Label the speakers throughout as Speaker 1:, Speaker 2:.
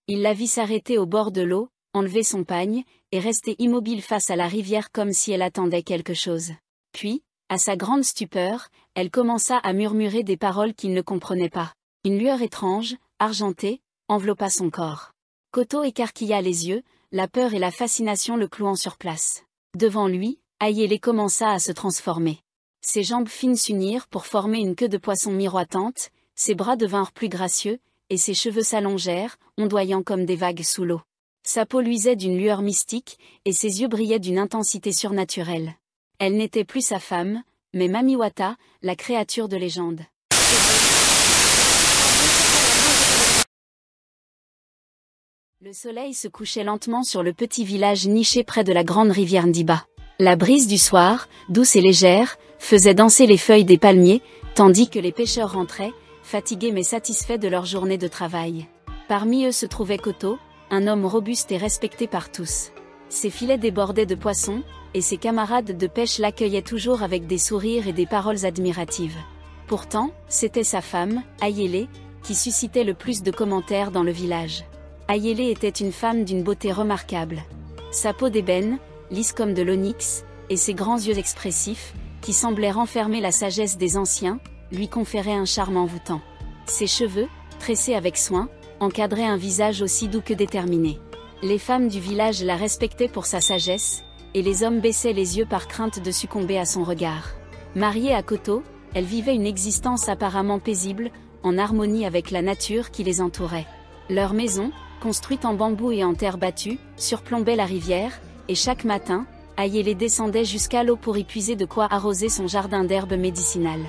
Speaker 1: Il la vit s'arrêter au bord de l'eau, enlever son pagne, et rester immobile face à la rivière comme si elle attendait quelque chose. Puis, à sa grande stupeur, elle commença à murmurer des paroles qu'il ne comprenait pas. Une lueur étrange, argentée, enveloppa son corps. Koto écarquilla les yeux, la peur et la fascination le clouant sur place. Devant lui, Ayele commença à se transformer. Ses jambes fines s'unirent pour former une queue de poisson miroitante, ses bras devinrent plus gracieux, et ses cheveux s'allongèrent, ondoyant comme des vagues sous l'eau. Sa peau luisait d'une lueur mystique, et ses yeux brillaient d'une intensité surnaturelle. Elle n'était plus sa femme, mais Mamiwata, la créature de légende. Le soleil se couchait lentement sur le petit village niché près de la grande rivière Ndiba. La brise du soir, douce et légère, faisait danser les feuilles des palmiers, tandis que les pêcheurs rentraient, fatigués mais satisfaits de leur journée de travail. Parmi eux se trouvait Koto, un homme robuste et respecté par tous. Ses filets débordaient de poissons, et ses camarades de pêche l'accueillaient toujours avec des sourires et des paroles admiratives. Pourtant, c'était sa femme, Ayele, qui suscitait le plus de commentaires dans le village. Ayele était une femme d'une beauté remarquable. Sa peau d'ébène, lisse comme de l'onyx, et ses grands yeux expressifs, qui semblaient renfermer la sagesse des anciens, lui conféraient un charme envoûtant. Ses cheveux, tressés avec soin, encadraient un visage aussi doux que déterminé. Les femmes du village la respectaient pour sa sagesse, et les hommes baissaient les yeux par crainte de succomber à son regard. Mariée à Koto, elle vivait une existence apparemment paisible, en harmonie avec la nature qui les entourait. Leur maison, construite en bambou et en terre battue, surplombait la rivière, et chaque matin, Ayele descendait jusqu'à l'eau pour y puiser de quoi arroser son jardin d'herbes médicinales.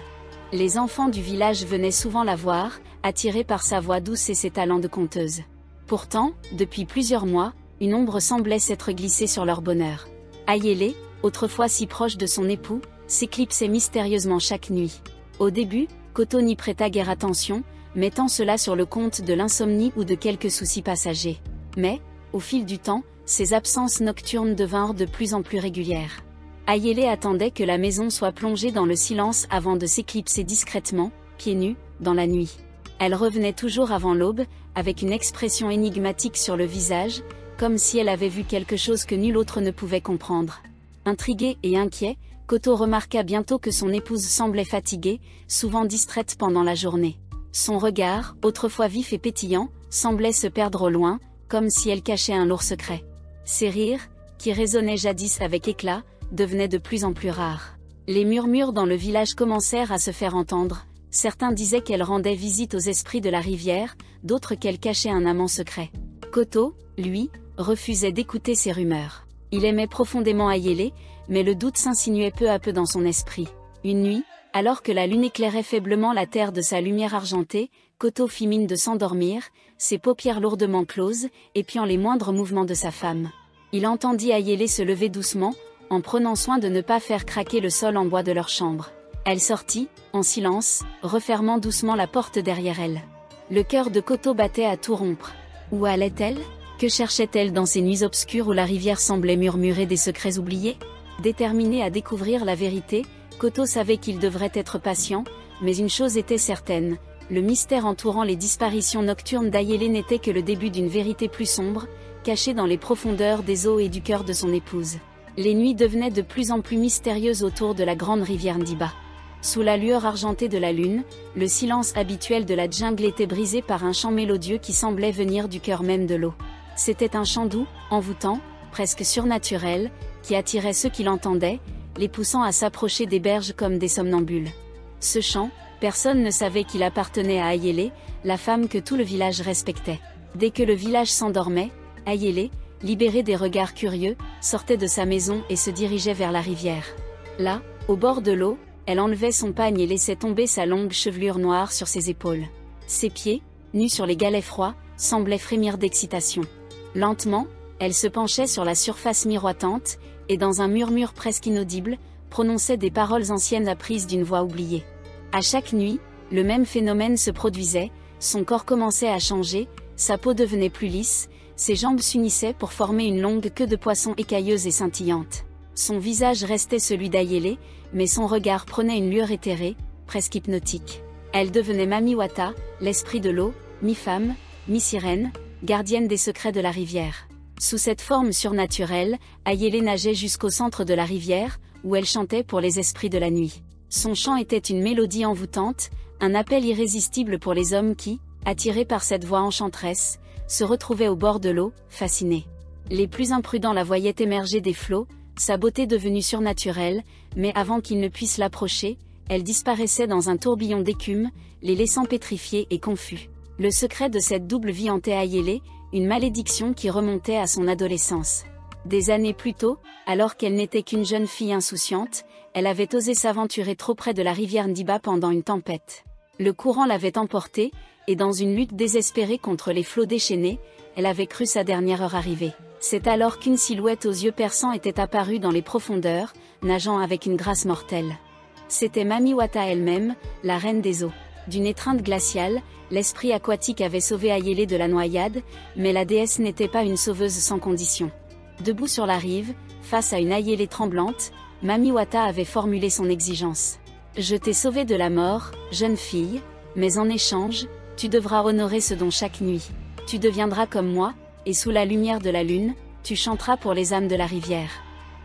Speaker 1: Les enfants du village venaient souvent la voir, attirés par sa voix douce et ses talents de conteuse. Pourtant, depuis plusieurs mois, une ombre semblait s'être glissée sur leur bonheur. Ayele, autrefois si proche de son époux, s'éclipsait mystérieusement chaque nuit. Au début, Koto n'y prêta guère attention, mettant cela sur le compte de l'insomnie ou de quelques soucis passagers. Mais, au fil du temps, ses absences nocturnes devinrent de plus en plus régulières. Ayele attendait que la maison soit plongée dans le silence avant de s'éclipser discrètement, pieds nus, dans la nuit. Elle revenait toujours avant l'aube, avec une expression énigmatique sur le visage, comme si elle avait vu quelque chose que nul autre ne pouvait comprendre. Intrigué et inquiet, Koto remarqua bientôt que son épouse semblait fatiguée, souvent distraite pendant la journée. Son regard, autrefois vif et pétillant, semblait se perdre au loin, comme si elle cachait un lourd secret. Ses rires, qui résonnaient jadis avec éclat, devenaient de plus en plus rares. Les murmures dans le village commencèrent à se faire entendre. Certains disaient qu'elle rendait visite aux esprits de la rivière, d'autres qu'elle cachait un amant secret. Koto, lui, refusait d'écouter ces rumeurs. Il aimait profondément Ayele, mais le doute s'insinuait peu à peu dans son esprit. Une nuit, alors que la lune éclairait faiblement la terre de sa lumière argentée, Koto fit mine de s'endormir, ses paupières lourdement closes, épiant les moindres mouvements de sa femme. Il entendit Ayele se lever doucement, en prenant soin de ne pas faire craquer le sol en bois de leur chambre. Elle sortit, en silence, refermant doucement la porte derrière elle. Le cœur de Koto battait à tout rompre. Où allait-elle ? Que cherchait-elle dans ces nuits obscures où la rivière semblait murmurer des secrets oubliés ? Déterminé à découvrir la vérité, Koto savait qu'il devrait être patient, mais une chose était certaine, le mystère entourant les disparitions nocturnes d'Ayele n'était que le début d'une vérité plus sombre, cachée dans les profondeurs des eaux et du cœur de son épouse. Les nuits devenaient de plus en plus mystérieuses autour de la grande rivière Ndiba. Sous la lueur argentée de la lune, le silence habituel de la jungle était brisé par un chant mélodieux qui semblait venir du cœur même de l'eau. C'était un chant doux, envoûtant, presque surnaturel, qui attirait ceux qui l'entendaient, les poussant à s'approcher des berges comme des somnambules. Ce chant, personne ne savait qu'il appartenait à Ayele, la femme que tout le village respectait. Dès que le village s'endormait, Ayele, libérée des regards curieux, sortait de sa maison et se dirigeait vers la rivière. Là, au bord de l'eau, elle enlevait son pagne et laissait tomber sa longue chevelure noire sur ses épaules. Ses pieds, nus sur les galets froids, semblaient frémir d'excitation. Lentement, elle se penchait sur la surface miroitante, et dans un murmure presque inaudible, prononçait des paroles anciennes apprises d'une voix oubliée. À chaque nuit, le même phénomène se produisait, son corps commençait à changer, sa peau devenait plus lisse, ses jambes s'unissaient pour former une longue queue de poisson écailleuse et scintillante. Son visage restait celui d'Ayele, mais son regard prenait une lueur éthérée, presque hypnotique. Elle devenait Mamiwata, l'esprit de l'eau, mi-femme, mi-sirène, gardienne des secrets de la rivière. Sous cette forme surnaturelle, Ayélé nageait jusqu'au centre de la rivière, où elle chantait pour les esprits de la nuit. Son chant était une mélodie envoûtante, un appel irrésistible pour les hommes qui, attirés par cette voix enchanteresse, se retrouvaient au bord de l'eau, fascinés. Les plus imprudents la voyaient émerger des flots, sa beauté devenue surnaturelle, mais avant qu'ils ne puissent l'approcher, elle disparaissait dans un tourbillon d'écume, les laissant pétrifiés et confus. Le secret de cette double vie hantait Ayélé, une malédiction qui remontait à son adolescence. Des années plus tôt, alors qu'elle n'était qu'une jeune fille insouciante, elle avait osé s'aventurer trop près de la rivière Ndiba pendant une tempête. Le courant l'avait emportée, et dans une lutte désespérée contre les flots déchaînés, elle avait cru sa dernière heure arriver. C'est alors qu'une silhouette aux yeux perçants était apparue dans les profondeurs, nageant avec une grâce mortelle. C'était Mami Wata elle-même, la reine des eaux. D'une étreinte glaciale, l'esprit aquatique avait sauvé Ayélé de la noyade, mais la déesse n'était pas une sauveuse sans condition. Debout sur la rive, face à une Ayélé tremblante, Mami Wata avait formulé son exigence. « Je t'ai sauvée de la mort, jeune fille, mais en échange, tu devras honorer ce don chaque nuit. Tu deviendras comme moi, et sous la lumière de la lune, tu chanteras pour les âmes de la rivière.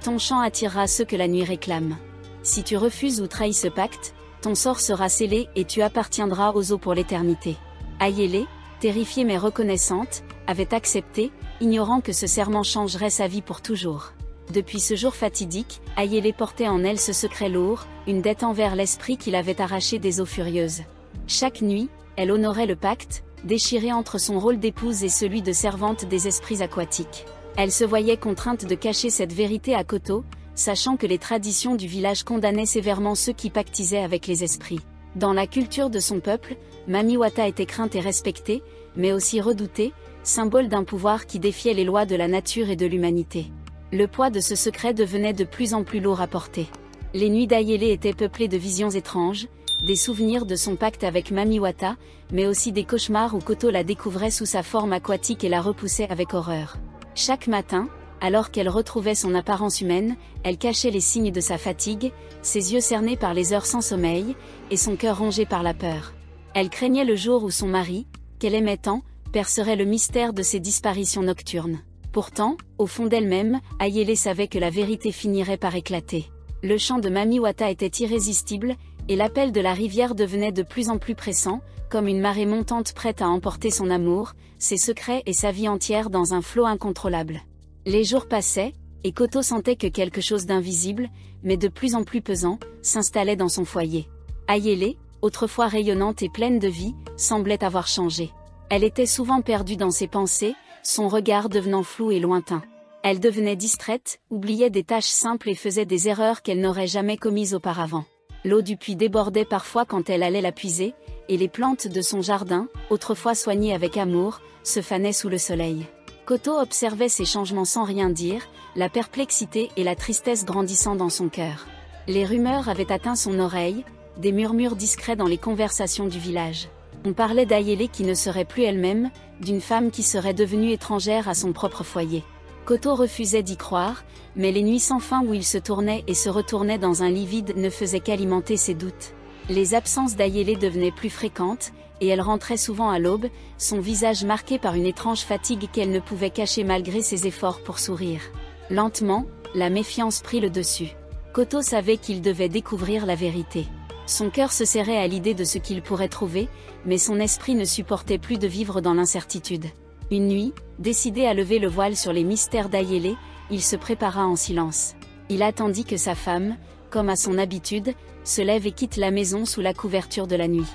Speaker 1: Ton chant attirera ceux que la nuit réclame. Si tu refuses ou trahis ce pacte, ton sort sera scellé et tu appartiendras aux eaux pour l'éternité. » Ayélé, terrifiée mais reconnaissante, avait accepté, ignorant que ce serment changerait sa vie pour toujours. Depuis ce jour fatidique, Ayélé portait en elle ce secret lourd, une dette envers l'esprit qui l'avait arraché des eaux furieuses. Chaque nuit, elle honorait le pacte, déchirée entre son rôle d'épouse et celui de servante des esprits aquatiques. Elle se voyait contrainte de cacher cette vérité à Koto, sachant que les traditions du village condamnaient sévèrement ceux qui pactisaient avec les esprits. Dans la culture de son peuple, Mami Wata était crainte et respectée, mais aussi redoutée, symbole d'un pouvoir qui défiait les lois de la nature et de l'humanité. Le poids de ce secret devenait de plus en plus lourd à porter. Les nuits d'Ayélé étaient peuplées de visions étranges, des souvenirs de son pacte avec Mami Wata, mais aussi des cauchemars où Koto la découvrait sous sa forme aquatique et la repoussait avec horreur. Chaque matin, alors qu'elle retrouvait son apparence humaine, elle cachait les signes de sa fatigue, ses yeux cernés par les heures sans sommeil, et son cœur rongé par la peur. Elle craignait le jour où son mari, qu'elle aimait tant, percerait le mystère de ces disparitions nocturnes. Pourtant, au fond d'elle-même, Ayélé savait que la vérité finirait par éclater. Le chant de Mami Wata était irrésistible, et l'appel de la rivière devenait de plus en plus pressant, comme une marée montante prête à emporter son amour, ses secrets et sa vie entière dans un flot incontrôlable. Les jours passaient, et Koto sentait que quelque chose d'invisible, mais de plus en plus pesant, s'installait dans son foyer. Ayélé, autrefois rayonnante et pleine de vie, semblait avoir changé. Elle était souvent perdue dans ses pensées, son regard devenant flou et lointain. Elle devenait distraite, oubliait des tâches simples et faisait des erreurs qu'elle n'aurait jamais commises auparavant. L'eau du puits débordait parfois quand elle allait la puiser, et les plantes de son jardin, autrefois soignées avec amour, se fanaient sous le soleil. Koto observait ces changements sans rien dire, la perplexité et la tristesse grandissant dans son cœur. Les rumeurs avaient atteint son oreille, des murmures discrets dans les conversations du village. On parlait d'Ayélé qui ne serait plus elle-même, d'une femme qui serait devenue étrangère à son propre foyer. Koto refusait d'y croire, mais les nuits sans fin où il se tournait et se retournait dans un lit vide ne faisaient qu'alimenter ses doutes. Les absences d'Ayélé devenaient plus fréquentes, et elle rentrait souvent à l'aube, son visage marqué par une étrange fatigue qu'elle ne pouvait cacher malgré ses efforts pour sourire. Lentement, la méfiance prit le dessus. Koto savait qu'il devait découvrir la vérité. Son cœur se serrait à l'idée de ce qu'il pourrait trouver, mais son esprit ne supportait plus de vivre dans l'incertitude. Une nuit, décidé à lever le voile sur les mystères d'Ayélé, il se prépara en silence. Il attendit que sa femme, comme à son habitude, se lève et quitte la maison sous la couverture de la nuit.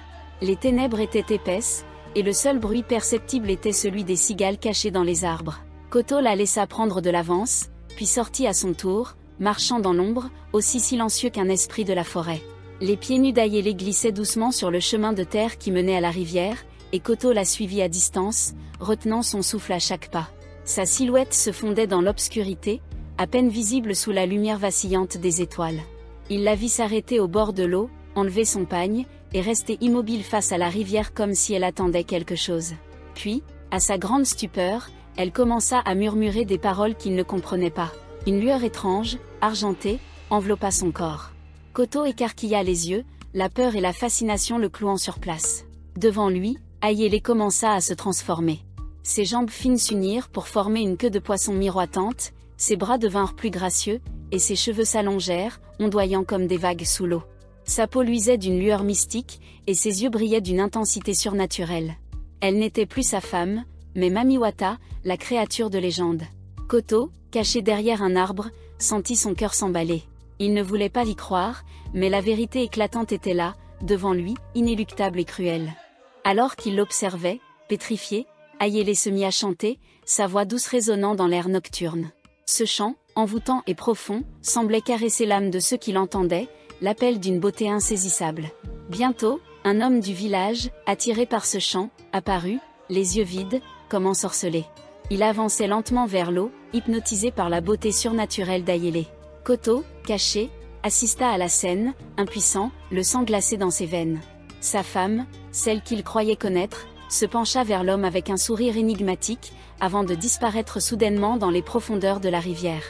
Speaker 1: Les ténèbres étaient épaisses, et le seul bruit perceptible était celui des cigales cachées dans les arbres. Koto la laissa prendre de l'avance, puis sortit à son tour, marchant dans l'ombre, aussi silencieux qu'un esprit de la forêt. Les pieds nus d'Ayélé glissaient doucement sur le chemin de terre qui menait à la rivière, et Koto la suivit à distance, retenant son souffle à chaque pas. Sa silhouette se fondait dans l'obscurité, à peine visible sous la lumière vacillante des étoiles. Il la vit s'arrêter au bord de l'eau, enlever son pagne, et rester immobile face à la rivière comme si elle attendait quelque chose. Puis, à sa grande stupeur, elle commença à murmurer des paroles qu'il ne comprenait pas. Une lueur étrange, argentée, enveloppa son corps. Koto écarquilla les yeux, la peur et la fascination le clouant sur place. Devant lui, Ayélé commença à se transformer. Ses jambes fines s'unirent pour former une queue de poisson miroitante, ses bras devinrent plus gracieux, et ses cheveux s'allongèrent, ondoyant comme des vagues sous l'eau. Sa peau luisait d'une lueur mystique, et ses yeux brillaient d'une intensité surnaturelle. Elle n'était plus sa femme, mais Mamiwata, la créature de légende. Koto, caché derrière un arbre, sentit son cœur s'emballer. Il ne voulait pas y croire, mais la vérité éclatante était là, devant lui, inéluctable et cruelle. Alors qu'il l'observait, pétrifié, Ayele se mit à chanter, sa voix douce résonnant dans l'air nocturne. Ce chant, envoûtant et profond, semblait caresser l'âme de ceux qui l'entendaient, l'appel d'une beauté insaisissable. Bientôt, un homme du village, attiré par ce chant, apparut, les yeux vides, comme ensorcelé. Il avançait lentement vers l'eau, hypnotisé par la beauté surnaturelle d'Ayele. Koto, caché, assista à la scène, impuissant, le sang glacé dans ses veines. Sa femme, celle qu'il croyait connaître, se pencha vers l'homme avec un sourire énigmatique, avant de disparaître soudainement dans les profondeurs de la rivière.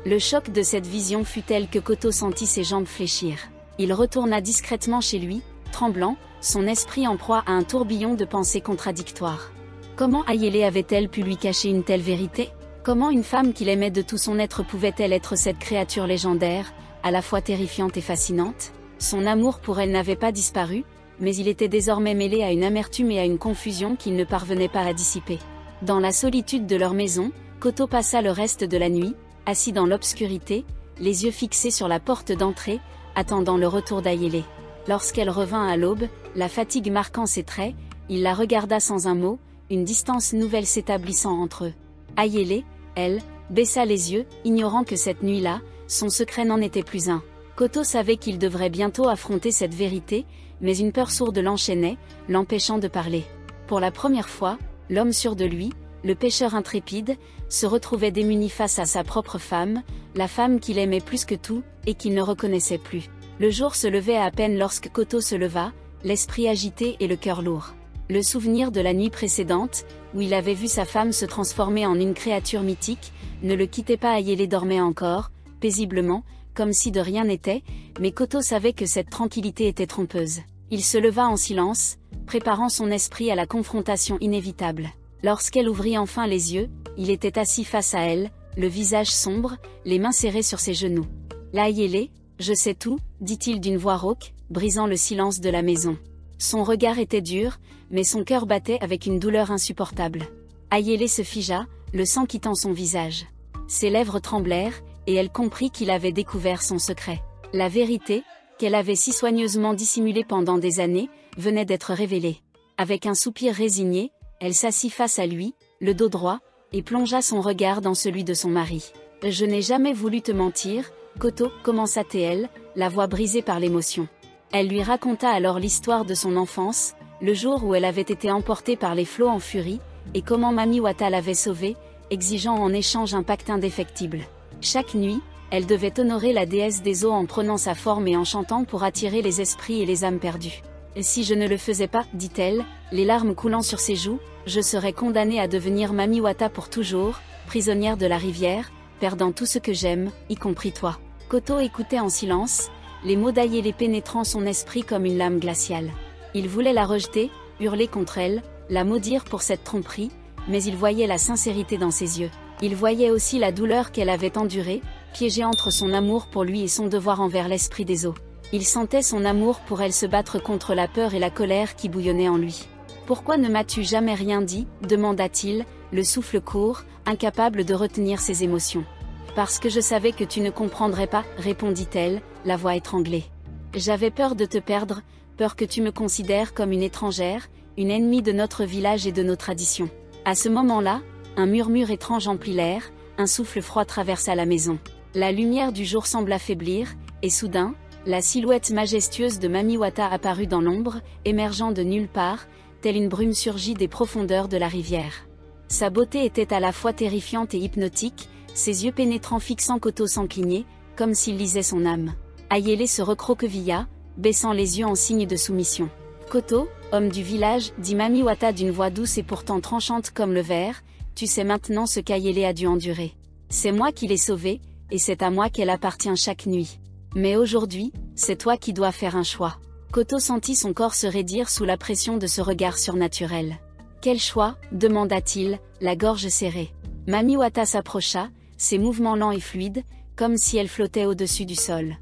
Speaker 1: Le choc de cette vision fut tel que Koto sentit ses jambes fléchir. Il retourna discrètement chez lui, tremblant, son esprit en proie à un tourbillon de pensées contradictoires. Comment Ayele avait-elle pu lui cacher une telle vérité? Comment une femme qu'il aimait de tout son être pouvait-elle être cette créature légendaire, à la fois terrifiante et fascinante? Son amour pour elle n'avait pas disparu, mais il était désormais mêlé à une amertume et à une confusion qu'il ne parvenait pas à dissiper. Dans la solitude de leur maison, Koto passa le reste de la nuit, assis dans l'obscurité, les yeux fixés sur la porte d'entrée, attendant le retour d'Ayele. Lorsqu'elle revint à l'aube, la fatigue marquant ses traits, il la regarda sans un mot, une distance nouvelle s'établissant entre eux. Ayele, elle, baissa les yeux, ignorant que cette nuit-là, son secret n'en était plus un. Koto savait qu'il devrait bientôt affronter cette vérité, mais une peur sourde l'enchaînait, l'empêchant de parler. Pour la première fois, l'homme sûr de lui, le pêcheur intrépide, se retrouvait démuni face à sa propre femme, la femme qu'il aimait plus que tout, et qu'il ne reconnaissait plus. Le jour se levait à peine lorsque Koto se leva, l'esprit agité et le cœur lourd. Le souvenir de la nuit précédente, où il avait vu sa femme se transformer en une créature mythique, ne le quittait pas. Ayele dormait encore, paisiblement, comme si de rien n'était, mais Koto savait que cette tranquillité était trompeuse. Il se leva en silence, préparant son esprit à la confrontation inévitable. Lorsqu'elle ouvrit enfin les yeux, il était assis face à elle, le visage sombre, les mains serrées sur ses genoux. « Ayele, je sais tout », dit-il d'une voix rauque, brisant le silence de la maison. Son regard était dur, mais son cœur battait avec une douleur insupportable. Ayele se figea, le sang quittant son visage. Ses lèvres tremblèrent, et elle comprit qu'il avait découvert son secret. La vérité, qu'elle avait si soigneusement dissimulée pendant des années, venait d'être révélée. Avec un soupir résigné, elle s'assit face à lui, le dos droit, et plongea son regard dans celui de son mari. « Je n'ai jamais voulu te mentir, Koto », commença-t-elle, la voix brisée par l'émotion. Elle lui raconta alors l'histoire de son enfance, le jour où elle avait été emportée par les flots en furie, et comment Mamiwata l'avait sauvée, exigeant en échange un pacte indéfectible. Chaque nuit, elle devait honorer la déesse des eaux en prenant sa forme et en chantant pour attirer les esprits et les âmes perdues. « Si je ne le faisais pas, dit-elle, les larmes coulant sur ses joues, je serais condamnée à devenir Mamiwata pour toujours, prisonnière de la rivière, perdant tout ce que j'aime, y compris toi. » Koto écoutait en silence, les mots d'Ayele pénétrant son esprit comme une lame glaciale. Il voulait la rejeter, hurler contre elle, la maudire pour cette tromperie, mais il voyait la sincérité dans ses yeux. Il voyait aussi la douleur qu'elle avait endurée, piégée entre son amour pour lui et son devoir envers l'esprit des eaux. Il sentait son amour pour elle se battre contre la peur et la colère qui bouillonnaient en lui. « Pourquoi ne m'as-tu jamais rien dit ?» demanda-t-il, le souffle court, incapable de retenir ses émotions. « Parce que je savais que tu ne comprendrais pas, » répondit-elle, la voix étranglée. « J'avais peur de te perdre, peur que tu me considères comme une étrangère, une ennemie de notre village et de nos traditions. » À ce moment-là, un murmure étrange emplit l'air, un souffle froid traversa la maison. La lumière du jour sembla faiblir, et soudain, la silhouette majestueuse de Mamiwata apparut dans l'ombre, émergeant de nulle part, telle une brume surgie des profondeurs de la rivière. Sa beauté était à la fois terrifiante et hypnotique, ses yeux pénétrants fixant Koto sans cligner, comme s'il lisait son âme. Ayele se recroquevilla, baissant les yeux en signe de soumission. « Koto, homme du village, » dit Mamiwata d'une voix douce et pourtant tranchante comme le verre, « tu sais maintenant ce qu'Ayele a dû endurer. C'est moi qui l'ai sauvée, et c'est à moi qu'elle appartient chaque nuit. Mais aujourd'hui, c'est toi qui dois faire un choix. » Koto sentit son corps se raidir sous la pression de ce regard surnaturel. Quel choix, demanda-t-il, la gorge serrée. Mamiwata s'approcha, ses mouvements lents et fluides, comme si elle flottait au-dessus du sol.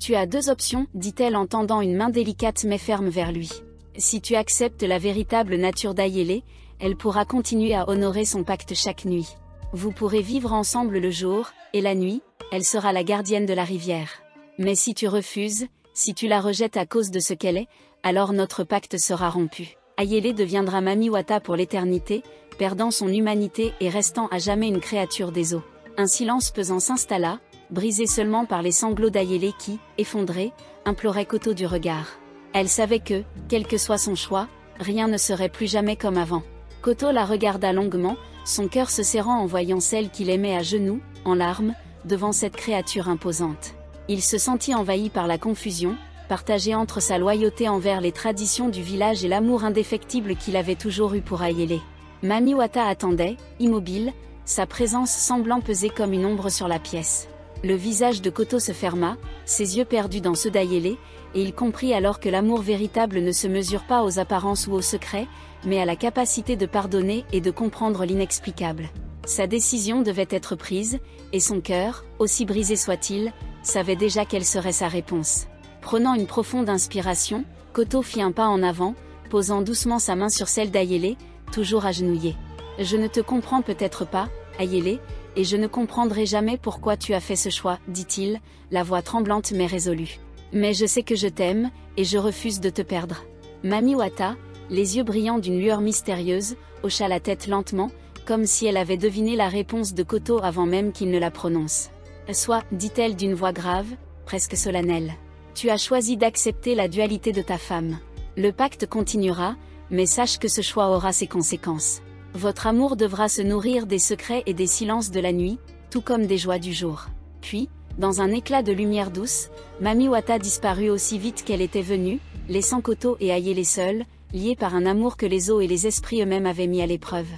Speaker 1: Tu as deux options, dit-elle en tendant une main délicate mais ferme vers lui. Si tu acceptes la véritable nature d'Ayele, elle pourra continuer à honorer son pacte chaque nuit. Vous pourrez vivre ensemble le jour, et la nuit, elle sera la gardienne de la rivière. Mais si tu refuses, si tu la rejettes à cause de ce qu'elle est, alors notre pacte sera rompu. Ayele deviendra Mamiwata pour l'éternité, perdant son humanité et restant à jamais une créature des eaux. Un silence pesant s'installa, brisé seulement par les sanglots d'Ayele qui, effondrée, implorait Koto du regard. Elle savait que, quel que soit son choix, rien ne serait plus jamais comme avant. Koto la regarda longuement, son cœur se serrant en voyant celle qu'il aimait à genoux, en larmes, devant cette créature imposante. Il se sentit envahi par la confusion, partagé entre sa loyauté envers les traditions du village et l'amour indéfectible qu'il avait toujours eu pour Ayele. Mamiwata attendait, immobile, sa présence semblant peser comme une ombre sur la pièce. Le visage de Koto se ferma, ses yeux perdus dans ceux d'Ayele, et il comprit alors que l'amour véritable ne se mesure pas aux apparences ou aux secrets, mais à la capacité de pardonner et de comprendre l'inexplicable. Sa décision devait être prise, et son cœur, aussi brisé soit-il, savait déjà quelle serait sa réponse. Prenant une profonde inspiration, Koto fit un pas en avant, posant doucement sa main sur celle d'Ayele, toujours agenouillée. « Je ne te comprends peut-être pas, Ayele, et je ne comprendrai jamais pourquoi tu as fait ce choix, dit-il, la voix tremblante mais résolue. Mais je sais que je t'aime, et je refuse de te perdre. » Mamiwata, les yeux brillants d'une lueur mystérieuse, hocha la tête lentement, comme si elle avait deviné la réponse de Koto avant même qu'il ne la prononce. « Sois, dit-elle d'une voix grave, presque solennelle. Tu as choisi d'accepter la dualité de ta femme. Le pacte continuera, mais sache que ce choix aura ses conséquences. Votre amour devra se nourrir des secrets et des silences de la nuit, tout comme des joies du jour. » Puis, dans un éclat de lumière douce, Mamiwata disparut aussi vite qu'elle était venue, laissant Koto et Ayele seuls, liés par un amour que les eaux et les esprits eux-mêmes avaient mis à l'épreuve.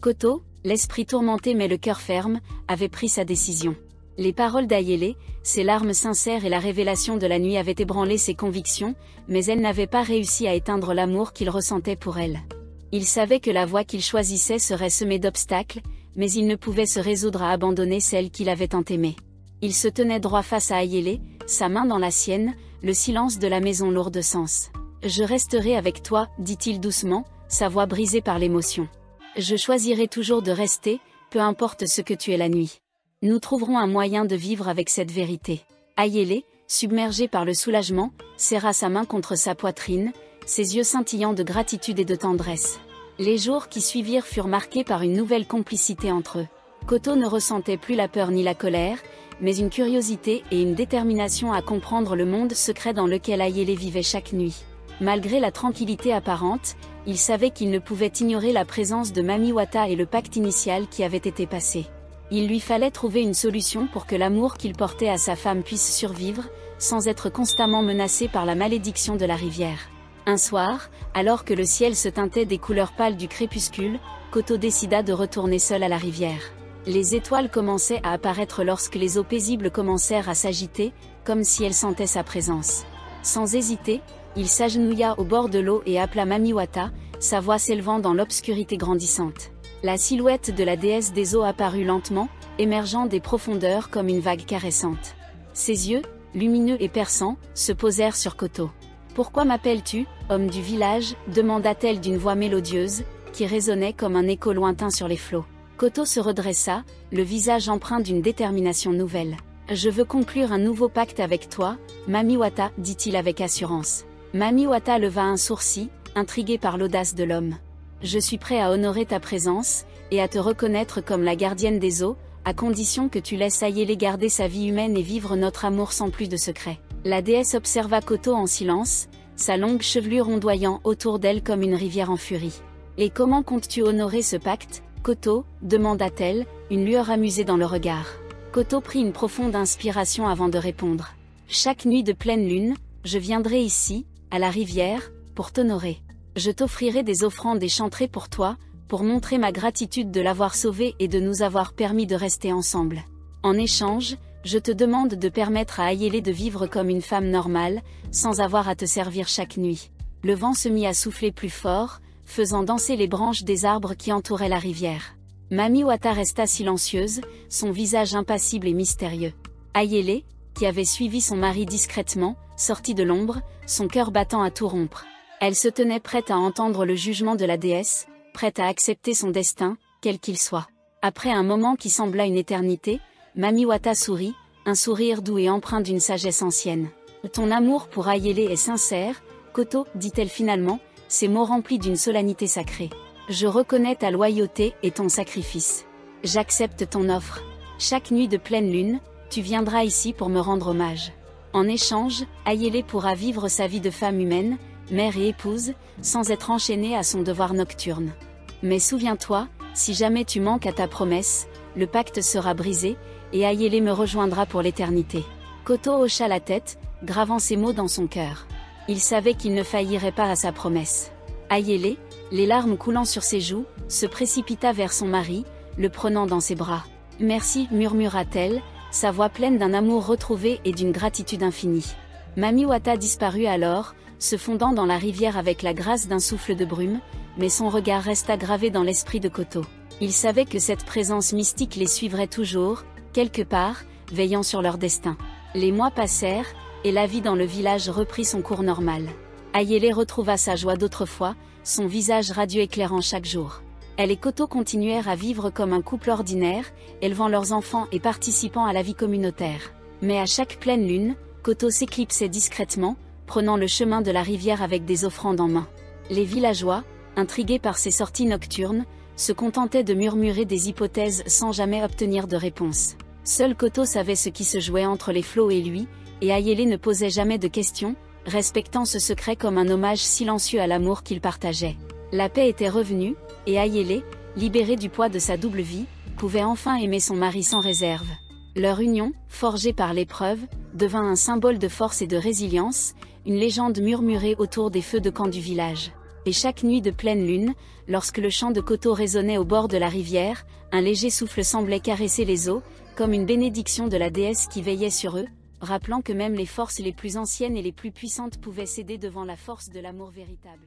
Speaker 1: Koto, l'esprit tourmenté mais le cœur ferme, avait pris sa décision. Les paroles d'Ayele, ses larmes sincères et la révélation de la nuit avaient ébranlé ses convictions, mais elles n'avaient pas réussi à éteindre l'amour qu'il ressentait pour elle. Il savait que la voie qu'il choisissait serait semée d'obstacles, mais il ne pouvait se résoudre à abandonner celle qu'il avait tant aimée. Il se tenait droit face à Ayele, sa main dans la sienne, le silence de la maison lourd de sens. « Je resterai avec toi, dit-il doucement, sa voix brisée par l'émotion. Je choisirai toujours de rester, peu importe ce que tu es la nuit. Nous trouverons un moyen de vivre avec cette vérité. » Ayele, submergé par le soulagement, serra sa main contre sa poitrine, ses yeux scintillant de gratitude et de tendresse. Les jours qui suivirent furent marqués par une nouvelle complicité entre eux. Koto ne ressentait plus la peur ni la colère, mais une curiosité et une détermination à comprendre le monde secret dans lequel Ayele vivait chaque nuit. Malgré la tranquillité apparente, il savait qu'il ne pouvait ignorer la présence de Mamiwata et le pacte initial qui avait été passé. Il lui fallait trouver une solution pour que l'amour qu'il portait à sa femme puisse survivre, sans être constamment menacé par la malédiction de la rivière. Un soir, alors que le ciel se teintait des couleurs pâles du crépuscule, Koto décida de retourner seul à la rivière. Les étoiles commençaient à apparaître lorsque les eaux paisibles commencèrent à s'agiter, comme si elles sentaient sa présence. Sans hésiter, il s'agenouilla au bord de l'eau et appela Mamiwata, sa voix s'élevant dans l'obscurité grandissante. La silhouette de la déesse des eaux apparut lentement, émergeant des profondeurs comme une vague caressante. Ses yeux, lumineux et perçants, se posèrent sur Koto. « Pourquoi m'appelles-tu, homme du village ?» demanda-t-elle d'une voix mélodieuse, qui résonnait comme un écho lointain sur les flots. Koto se redressa, le visage empreint d'une détermination nouvelle. « Je veux conclure un nouveau pacte avec toi, Mamiwata, dit-il avec assurance. Mamiwata leva un sourcil, intrigué par l'audace de l'homme. « Je suis prêt à honorer ta présence, et à te reconnaître comme la gardienne des eaux, à condition que tu laisses Ayele garder sa vie humaine et vivre notre amour sans plus de secrets. » La déesse observa Koto en silence, sa longue chevelure ondoyant autour d'elle comme une rivière en furie. « Et comment comptes-tu honorer ce pacte, Koto ?» demanda-t-elle, une lueur amusée dans le regard. Koto prit une profonde inspiration avant de répondre. « Chaque nuit de pleine lune, je viendrai ici, à la rivière, pour t'honorer. Je t'offrirai des offrandes et chanterai pour toi, pour montrer ma gratitude de l'avoir sauvé et de nous avoir permis de rester ensemble. En échange, je te demande de permettre à Ayele de vivre comme une femme normale, sans avoir à te servir chaque nuit. » Le vent se mit à souffler plus fort, faisant danser les branches des arbres qui entouraient la rivière. Mami Wata resta silencieuse, son visage impassible et mystérieux. Ayele, qui avait suivi son mari discrètement, sortit de l'ombre, son cœur battant à tout rompre. Elle se tenait prête à entendre le jugement de la déesse, prête à accepter son destin, quel qu'il soit. Après un moment qui sembla une éternité, Mami Wata sourit, un sourire doux et empreint d'une sagesse ancienne. « Ton amour pour Ayele est sincère, Koto, dit-elle finalement, ces mots remplis d'une solennité sacrée. Je reconnais ta loyauté et ton sacrifice. J'accepte ton offre. Chaque nuit de pleine lune, tu viendras ici pour me rendre hommage. En échange, Ayele pourra vivre sa vie de femme humaine, mère et épouse, sans être enchaînée à son devoir nocturne. Mais souviens-toi, si jamais tu manques à ta promesse, le pacte sera brisé, et Ayele me rejoindra pour l'éternité. » Koto hocha la tête, gravant ces mots dans son cœur. Il savait qu'il ne faillirait pas à sa promesse. Ayele, les larmes coulant sur ses joues, se précipita vers son mari, le prenant dans ses bras. « Merci, murmura-t-elle, sa voix pleine d'un amour retrouvé et d'une gratitude infinie. Mami Wata disparut alors, se fondant dans la rivière avec la grâce d'un souffle de brume, mais son regard resta gravé dans l'esprit de Koto. Il savait que cette présence mystique les suivrait toujours, quelque part, veillant sur leur destin. Les mois passèrent, et la vie dans le village reprit son cours normal. Ayele retrouva sa joie d'autrefois, son visage radieux éclairant chaque jour. Elle et Koto continuèrent à vivre comme un couple ordinaire, élevant leurs enfants et participant à la vie communautaire. Mais à chaque pleine lune, Koto s'éclipsait discrètement, prenant le chemin de la rivière avec des offrandes en main. Les villageois, intrigués par ses sorties nocturnes, se contentaient de murmurer des hypothèses sans jamais obtenir de réponse. Seul Koto savait ce qui se jouait entre les flots et lui, et Ayele ne posait jamais de questions, respectant ce secret comme un hommage silencieux à l'amour qu'ils partageaient. La paix était revenue, et Ayele, libérée du poids de sa double vie, pouvait enfin aimer son mari sans réserve. Leur union, forgée par l'épreuve, devint un symbole de force et de résilience, une légende murmurée autour des feux de camp du village. Et chaque nuit de pleine lune, lorsque le chant de Koto résonnait au bord de la rivière, un léger souffle semblait caresser les eaux, comme une bénédiction de la déesse qui veillait sur eux, rappelant que même les forces les plus anciennes et les plus puissantes pouvaient céder devant la force de l'amour véritable.